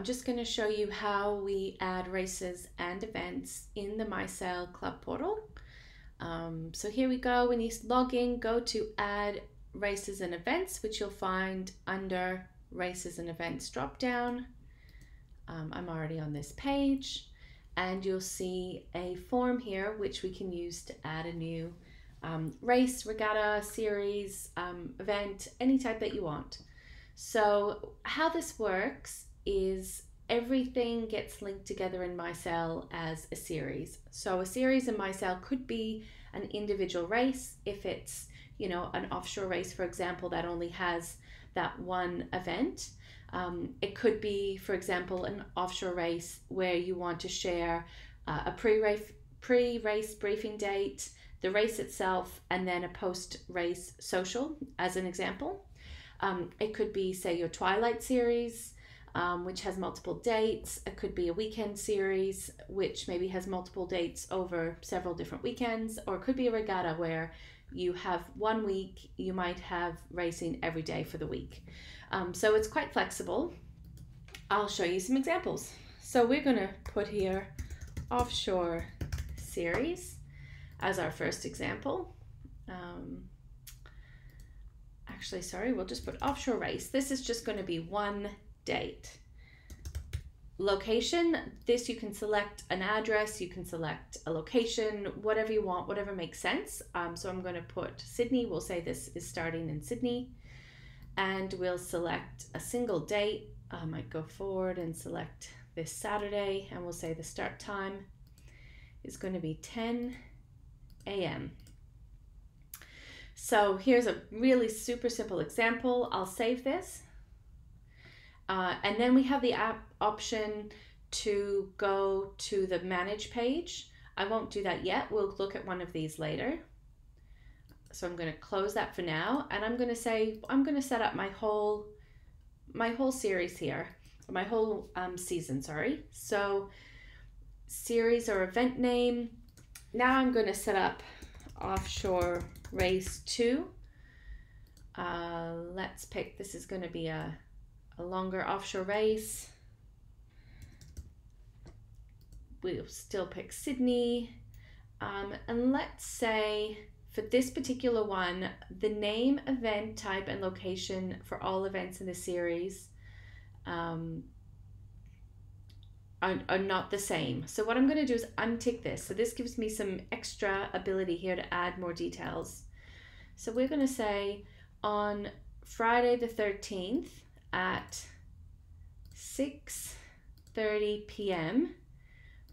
I'm just going to show you how we add races and events in the MySail Club portal. So here we go. When you log in, go to Add Races and Events, which you'll find under Races and Events drop down. I'm already on this page, and you'll see a form here which we can use to add a new race, regatta, series, event, any type that you want. So how this works is everything gets linked together in MySail as a series. So a series in MySail could be an individual race. If it's, you know, an offshore race, for example, that only has that one event. It could be, for example, an offshore race where you want to share a pre-race briefing date, the race itself, and then a post-race social, as an example. It could be, say, your Twilight series, which has multiple dates. It could be a weekend series, which maybe has multiple dates over several different weekends, or it could be a regatta where you have 1 week, you might have racing every day for the week. So it's quite flexible. I'll show you some examples. So we're going to put here offshore series as our first example. Actually, sorry, we'll just put offshore race. This is just going to be one date. Location, this you can select an address, you can select a location, whatever you want, whatever makes sense. So I'm going to put Sydney. We'll say this is starting in Sydney, and we'll select a single date. I might go forward and select this Saturday, and we'll say the start time is going to be 10 a.m. So here's a really super simple example. I'll save this. And then we have the option to go to the manage page. I won't do that yet. We'll look at one of these later. So I'm going to close that for now. And I'm going to say, I'm going to set up my whole series here, or my whole season, sorry. So series or event name. Now I'm going to set up offshore race 2. Let's pick, this is going to be a longer offshore race. We'll still pick Sydney. And let's say for this particular one, the name, event type, and location for all events in the series are not the same. So what I'm going to do is untick this. So this gives me some extra ability here to add more details. So we're going to say on Friday the 13th at 6:30 p.m.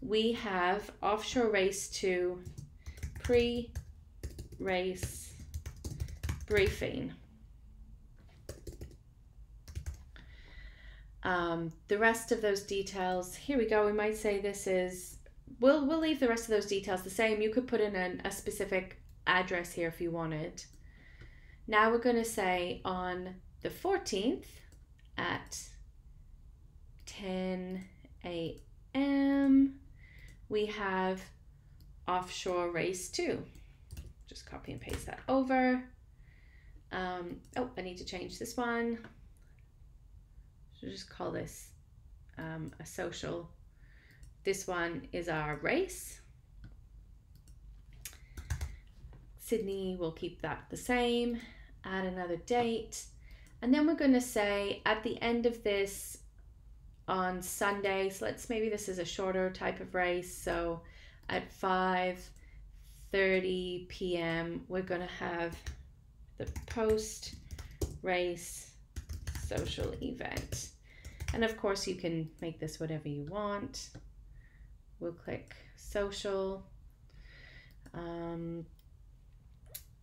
we have offshore race 2 pre-race briefing. The rest of those details, here we go. We might say this is, we'll leave the rest of those details the same. You could put in a specific address here if you wanted. Now we're going to say on the 14th at 10 a.m. we have offshore race 2. Just copy and paste that over. Oh, I need to change this one. So just call this a social. This one is our race. Sydney, we'll keep that the same. Add another date. And then we're going to say at the end of this on Sunday, so maybe this is a shorter type of race. So at 5:30 p.m. we're going to have the post-race social event. And of course you can make this whatever you want. We'll click social.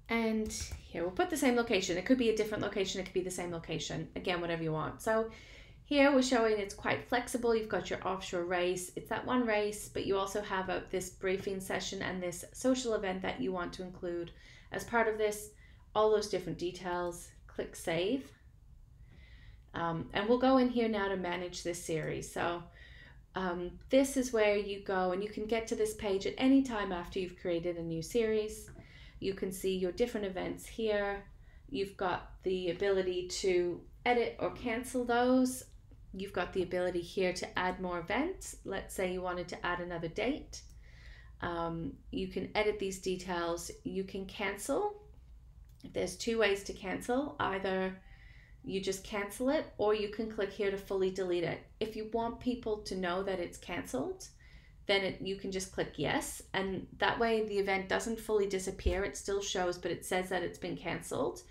And here we'll put the same location. It could be a different location, it could be the same location. Again, whatever you want. So here we're showing it's quite flexible. You've got your offshore race. It's that one race, but you also have this briefing session and this social event that you want to include as part of this. All those different details. Click save. And we'll go in here now to manage this series. So this is where you go and you can get to this page at any time after you've created a new series. You can see your different events here. You've got the ability to edit or cancel those. You've got the ability here to add more events. Let's say you wanted to add another date. You can edit these details. You can cancel. There's two ways to cancel. Either you just cancel it, or you can click here to fully delete it. If you want people to know that it's canceled, then you can just click yes, and that way the event doesn't fully disappear. It still shows, but it says that it's been canceled.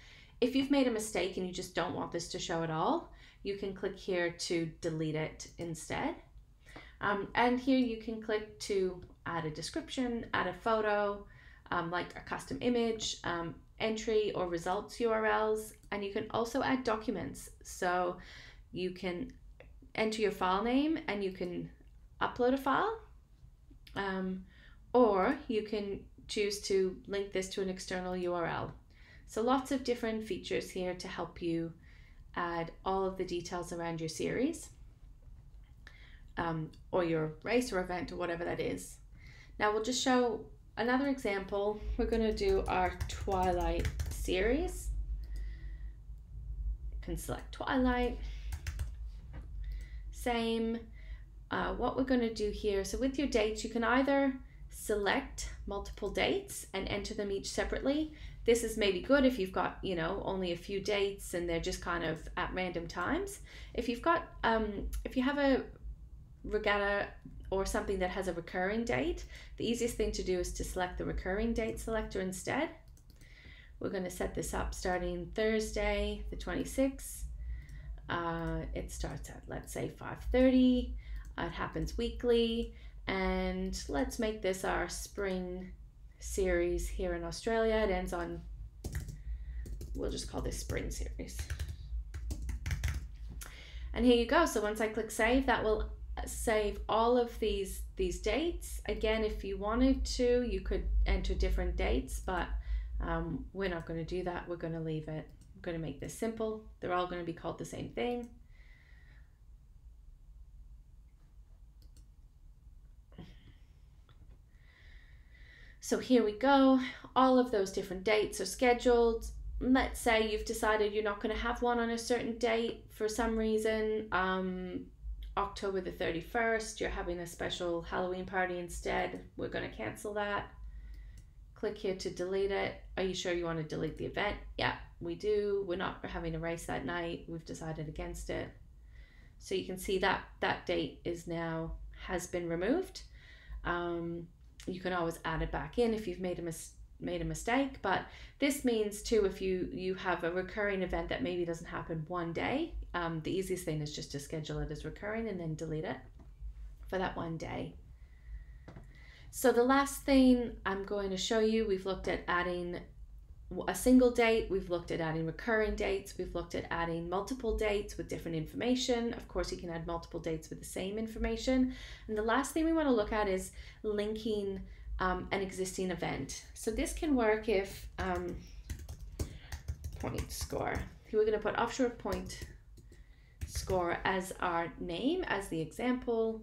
If you've made a mistake and you just don't want this to show at all, you can click here to delete it instead. And here you can click to add a description, add a photo, like a custom image, entry or results URLs, and you can also add documents. So you can enter your file name and you can upload a file, or you can choose to link this to an external URL. So lots of different features here to help you add all of the details around your series, or your race or event or whatever that is. Now we'll just show another example. We're going to do our Twilight series. You can select Twilight. Same. What we're going to do here, so with your dates, you can either select multiple dates and enter them each separately. This is maybe good if you've got, you know, only a few dates and they're just kind of at random times. If you've got, if you have a regatta or something that has a recurring date, the easiest thing to do is to select the recurring date selector instead. We're going to set this up starting Thursday, the 26th. It starts at, let's say, 5:30. It happens weekly, and let's make this our spring series here in Australia. It ends on, we'll just call this spring series. And here you go. So once I click save, that will save all of these dates. Again, if you wanted to, you could enter different dates, but we're not going to do that. We're going to leave it. I'm going to make this simple. They're all going to be called the same thing. So here we go. All of those different dates are scheduled. Let's say you've decided you're not going to have one on a certain date for some reason. October the 31st, you're having a special Halloween party instead. We're going to cancel that. Click here to delete it. Are you sure you want to delete the event? Yeah, we do. We're not having a race that night. We've decided against it. So you can see that that date is now has been removed. You can always add it back in if you've made a mistake, but this means too, if you have a recurring event that maybe doesn't happen one day, the easiest thing is just to schedule it as recurring and then delete it for that one day. So the last thing I'm going to show you, we've looked at adding a single date, we've looked at adding recurring dates, we've looked at adding multiple dates with different information. Of course, you can add multiple dates with the same information. And the last thing we want to look at is linking an existing event. So this can work if point score. We're going to put offshore point score as our name, as the example.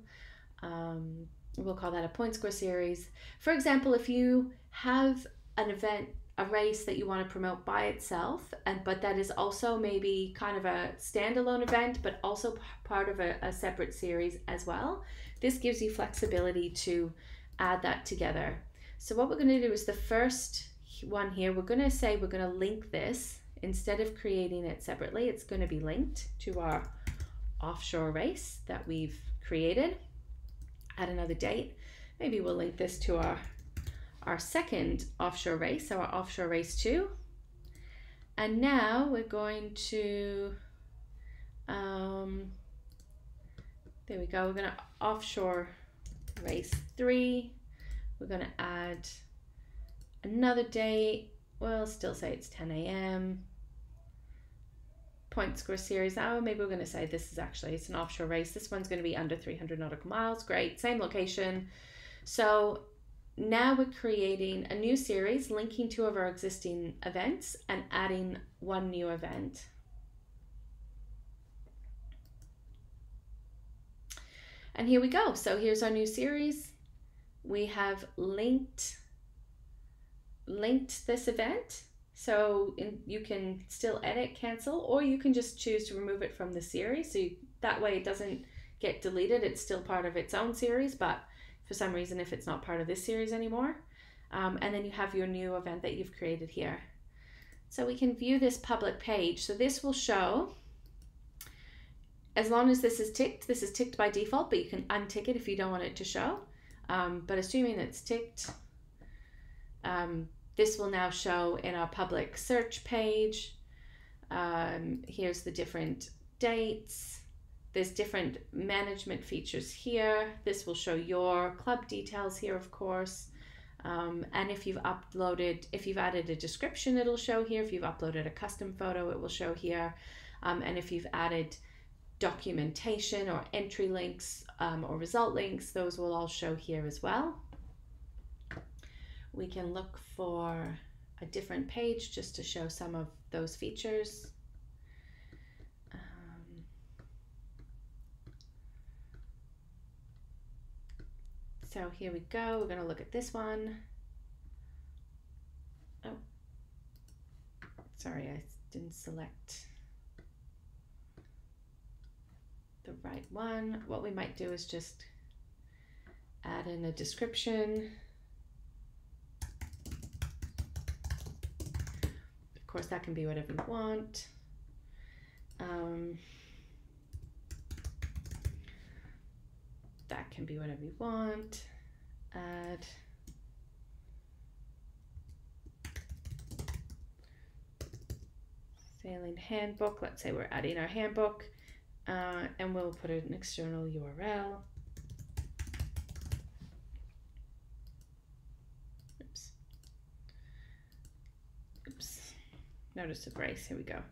We'll call that a point score series. For example, if you have an event, a race that you want to promote by itself, but that is also maybe kind of a standalone event, but also part of a separate series as well, this gives you flexibility to add that together. So what we're going to do is the first one here, we're going to say we're going to link this. Instead of creating it separately, it's going to be linked to our offshore race that we've created at another date. Maybe we'll link this to our second offshore race, so our offshore race 2. And now we're going to, there we go, we're going to offshore race 3. We're going to add another date. We'll still say it's 10 a.m. Point score series. Oh, maybe we're going to say this is actually, it's an offshore race. This one's going to be under 300 nautical miles. Great, same location. So now we're creating a new series, linking 2 of our existing events and adding 1 new event. And here we go. So here's our new series. We have linked this event. So you can still edit, cancel, or you can just choose to remove it from the series. So That way it doesn't get deleted. It's still part of its own series, but for some reason, if it's not part of this series anymore, and then you have your new event that you've created here. So we can view this public page. So this will show, as long as this is ticked by default, but you can untick it if you don't want it to show. But assuming it's ticked, this will now show in our public search page. Here's the different dates. There's different management features here. This will show your club details here, of course. And if you've added a description, it'll show here. If you've uploaded a custom photo, it will show here. And if you've added documentation or entry links or result links, those will all show here as well. We can look for a different page just to show some of those features. So here we go. We're going to look at this one. Oh, sorry, I didn't select the right one. What we might do is just add in a description. Of course, that can be whatever you want. That can be whatever you want. Add sailing handbook. Let's say we're adding our handbook, and we'll put an external URL. Oops. Notice of grace. Here we go.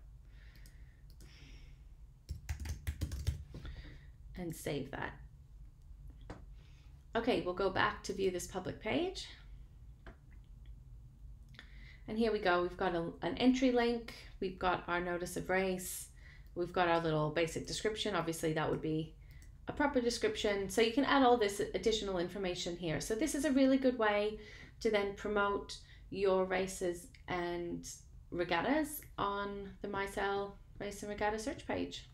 And save that. Okay, we'll go back to view this public page. And here we go. We've got an entry link. We've got our notice of race. We've got our little basic description. Obviously, that would be a proper description. So you can add all this additional information here. So this is a really good way to then promote your races and regattas on the MySail Race and Regatta search page.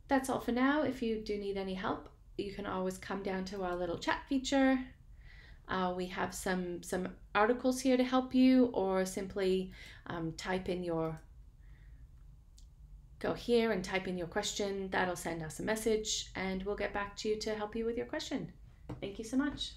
That's all for now. If you do need any help, you can always come down to our little chat feature. We have some articles here to help you, or simply go here and type in your question. That'll send us a message and we'll get back to you to help you with your question. Thank you so much.